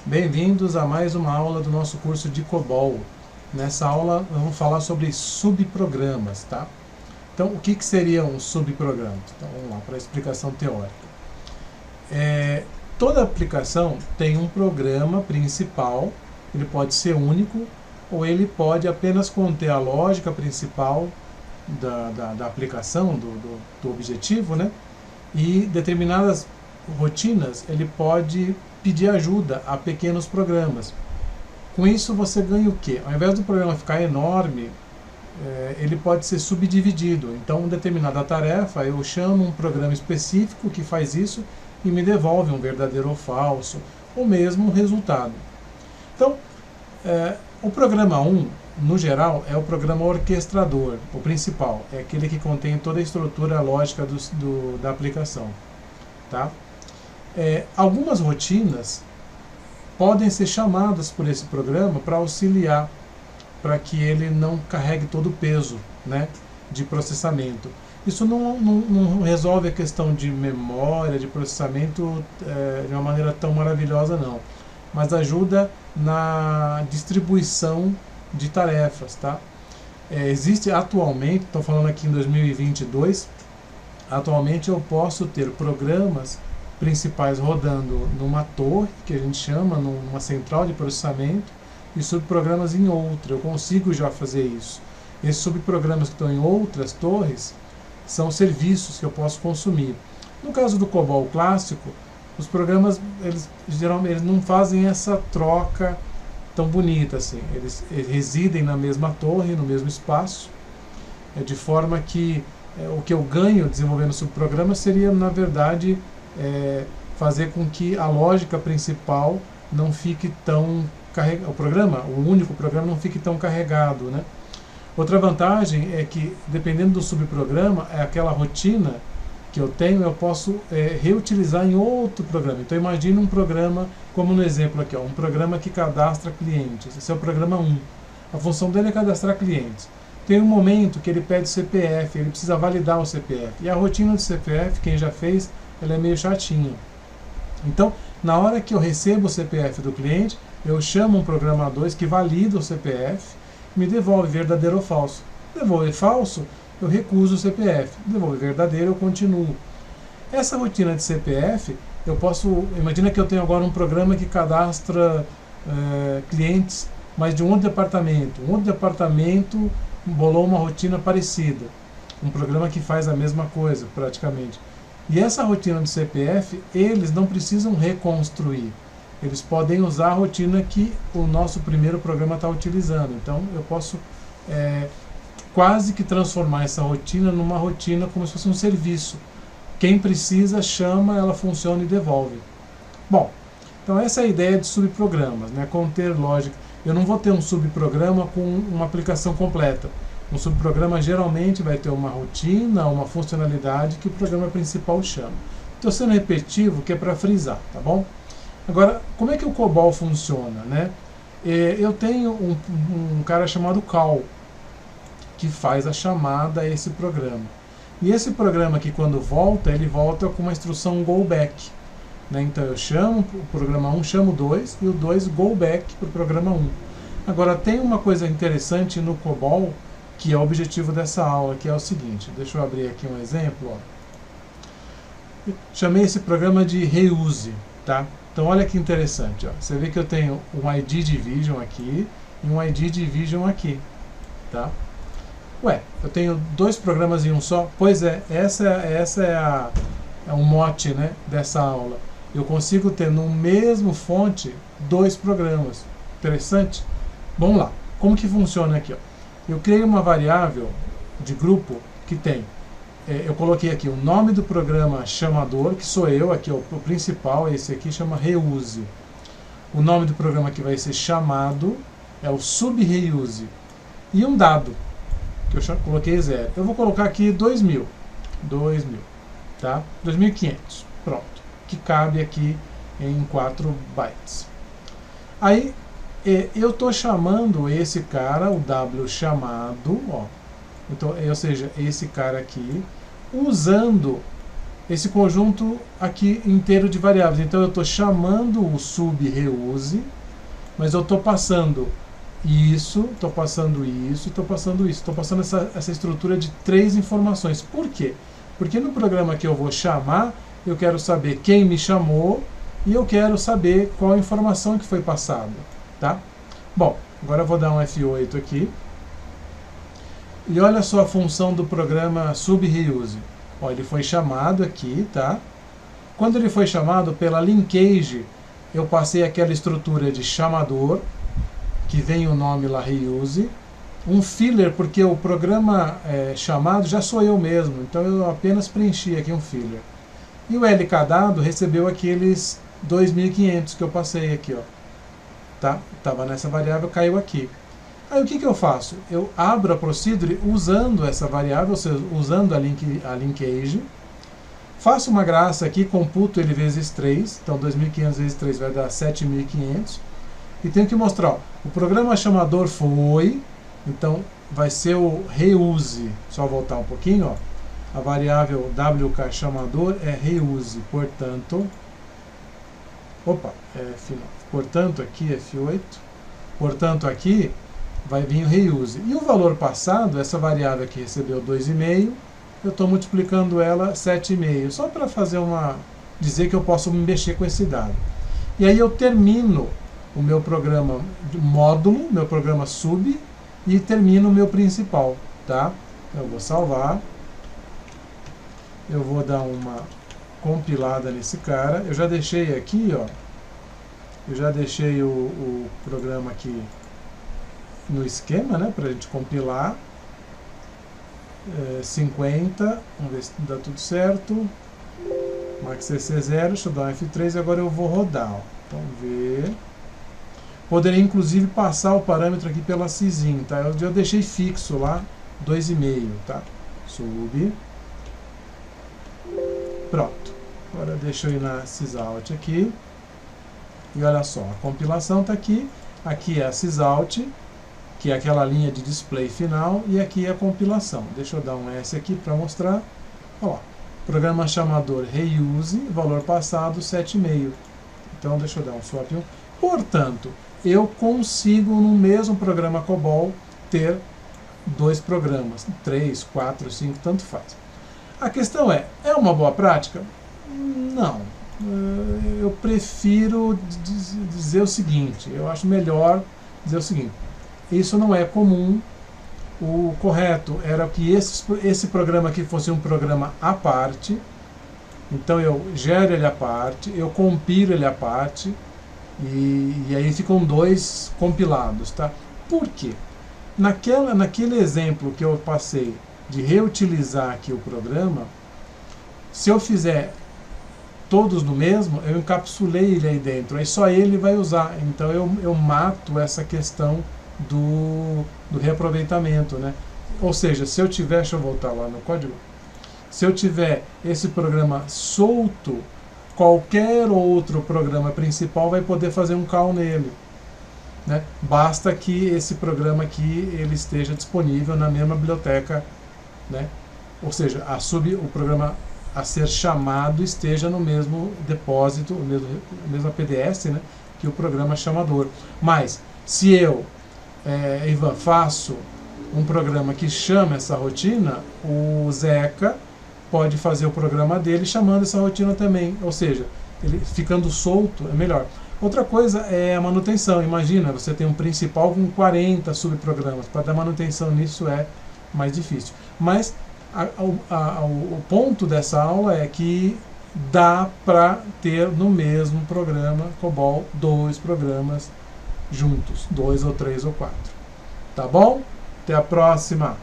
Bem-vindos a mais uma aula do nosso curso de COBOL. Nessa aula vamos falar sobre subprogramas, tá? Então, o que seriam os subprogramas? Então, vamos lá para a explicação teórica. Toda aplicação tem um programa principal, ele pode ser único, ou ele pode apenas conter a lógica principal da aplicação, do objetivo, né? E determinadas rotinas ele pode pedir ajuda a pequenos programas. Com isso você ganha o quê? Ao invés do programa ficar enorme, ele pode ser subdividido. Então, uma determinada tarefa, eu chamo um programa específico que faz isso e me devolve um verdadeiro ou falso, ou mesmo um resultado. Então, o programa 1, no geral, é o programa orquestrador, o principal, é aquele que contém toda a estrutura lógica da aplicação. Tá? Algumas rotinas podem ser chamadas por esse programa para auxiliar, para que ele não carregue todo o peso, né, de processamento. Isso não resolve a questão de memória, de processamento de uma maneira tão maravilhosa, não. Mas ajuda na distribuição de tarefas. Tá? Existe atualmente, estou falando aqui em 2022, atualmente eu posso ter programas principais rodando numa torre, que a gente chama, numa central de processamento, e subprogramas em outra. Eu consigo já fazer isso. Esses subprogramas que estão em outras torres são serviços que eu posso consumir. No caso do COBOL clássico, os programas geralmente não fazem essa troca tão bonita assim. Eles residem na mesma torre, no mesmo espaço, de forma que o que eu ganho desenvolvendo subprogramas seria, na verdade, fazer com que a lógica principal não fique tão carregada, o único programa não fique tão carregado, né? Outra vantagem é que, dependendo do subprograma, aquela rotina que eu tenho, eu posso reutilizar em outro programa. Então, imagine um programa, como no exemplo aqui, um programa que cadastra clientes. Esse é o programa 1. A função dele é cadastrar clientes. Tem um momento que ele pede CPF, ele precisa validar o CPF. E a rotina do CPF, quem já fez, ela é meio chatinha. Então, na hora que eu recebo o CPF do cliente, eu chamo um programa 2 que valida o CPF e me devolve verdadeiro ou falso. Devolve falso, eu recuso o CPF. Devolve verdadeiro, eu continuo. Essa rotina de CPF, eu posso... Imagina que eu tenho agora um programa que cadastra clientes, mas de um outro departamento. Um outro departamento bolou uma rotina parecida. Um programa que faz a mesma coisa, praticamente. E essa rotina do CPF, eles não precisam reconstruir. Eles podem usar a rotina que o nosso primeiro programa está utilizando. Então, eu posso quase que transformar essa rotina numa rotina como se fosse um serviço. Quem precisa, chama, ela funciona e devolve. Bom, então essa é a ideia de subprogramas, né? Conter lógica. Eu não vou ter um subprograma com uma aplicação completa. Um subprograma geralmente vai ter uma rotina, uma funcionalidade que o programa principal chama. Estou sendo repetitivo, que é para frisar, tá bom? Agora, como é que o COBOL funciona, né? Eu tenho um cara chamado call, que faz a chamada a esse programa. E esse programa aqui, quando volta, ele volta com uma instrução go back. Né? Então eu chamo o programa 1, chamo o 2, e o 2 go back para o programa 1. Agora, tem uma coisa interessante no COBOL, que é o objetivo dessa aula, que é o seguinte. Deixa eu abrir aqui um exemplo. Ó. Chamei esse programa de reuse. Tá? Então olha que interessante. Ó. Você vê que eu tenho um ID division aqui e um ID division aqui. Tá? Ué, eu tenho dois programas em um só? Pois é, essa é o mote, né, dessa aula. Eu consigo ter no mesmo fonte dois programas. Interessante? Vamos lá. Como que funciona aqui? Ó? Eu criei uma variável de grupo que tem, eu coloquei aqui o nome do programa chamador, que sou eu, aqui o principal, esse aqui chama reuse. O nome do programa que vai ser chamado é o subreuse. E um dado, que eu coloquei 0. Eu vou colocar aqui 2000, tá? 2500, pronto. Que cabe aqui em 4 bytes. Aí, eu estou chamando esse cara, o W chamado, ó, então, ou seja, esse cara aqui, usando esse conjunto aqui inteiro de variáveis. Então eu estou chamando o sub-reuse, mas eu estou passando isso, estou passando isso, estou passando isso. Estou passando essa estrutura de 3 informações. Por quê? Porque no programa que eu vou chamar, eu quero saber quem me chamou e eu quero saber qual a informação que foi passada. Tá? Bom, agora eu vou dar um F8 aqui. E olha só a função do programa sub-reuse. Ó, ele foi chamado aqui, tá? Quando ele foi chamado pela linkage, eu passei aquela estrutura de chamador, que vem o nome lá, reuse. Um filler, porque o programa chamado já sou eu mesmo, então eu apenas preenchi aqui um filler. E o LK dado recebeu aqueles 2.500 que eu passei aqui, ó. Tá? Tava nessa variável, caiu aqui. Aí o que eu faço? Eu abro a procedure usando essa variável, ou seja, usando a linkage. Faço uma graça aqui, computo ele vezes 3. Então 2.500 vezes 3 vai dar 7.500. E tenho que mostrar, ó, o programa chamador foi, então vai ser o reuse. Só voltar um pouquinho, ó. A variável WK chamador é reuse, portanto... Opa, final. Portanto, aqui F8. Portanto, aqui vai vir o reuse. E o valor passado, essa variável aqui recebeu 2,5, eu estou multiplicando ela 7,5, só para fazer dizer que eu posso mexer com esse dado. E aí eu termino o meu programa módulo, meu programa sub, e termino o meu principal, tá? Eu vou salvar, eu vou dar uma compilada nesse cara, eu já deixei aqui, ó, eu já deixei o programa aqui no esquema, né, para a gente compilar. 50, vamos ver se dá tudo certo. MaxCC0, deixa eu dar um F3 e agora eu vou rodar. Ó. Vamos ver. Poderia inclusive passar o parâmetro aqui pela sysin, tá? Eu deixei fixo lá, 2,5, tá? Sub. Pronto. Agora deixa eu ir na sysout aqui. E olha só, a compilação está aqui. Aqui é a sysout, que é aquela linha de display final, e aqui é a compilação. Deixa eu dar um S aqui para mostrar. Ó, programa chamador reuse, valor passado 7,5. Então deixa eu dar um swap 1. Portanto, eu consigo no mesmo programa COBOL ter 2 programas, 3, 4, 5, tanto faz. A questão é uma boa prática? Não. Eu prefiro dizer o seguinte, eu acho melhor dizer o seguinte: isso não é comum. O correto era que esse programa aqui fosse um programa à parte. Então eu gero ele à parte, eu compilo ele à parte, e aí ficam 2 compilados, tá? Por quê? Naquele exemplo que eu passei de reutilizar aqui o programa, se eu fizer todos no mesmo, eu encapsulei ele aí dentro, aí só ele vai usar. Então eu mato essa questão do reaproveitamento, né? Ou seja, se eu tiver, deixa eu voltar lá no código, se eu tiver esse programa solto, qualquer outro programa principal vai poder fazer um call nele, né? Basta que esse programa aqui ele esteja disponível na mesma biblioteca, né? Ou seja, o programa a ser chamado esteja no mesmo depósito, no mesmo PDS, né, que o programa chamador. Mas se eu, Ivan, faço um programa que chama essa rotina, o Zeca pode fazer o programa dele chamando essa rotina também. Ou seja, ele ficando solto é melhor. Outra coisa é a manutenção. Imagina, você tem um principal com 40 subprogramas. Para dar manutenção nisso é mais difícil. Mas o ponto dessa aula é que dá para ter no mesmo programa COBOL 2 programas juntos, 2 ou 3 ou 4. Tá bom? Até a próxima!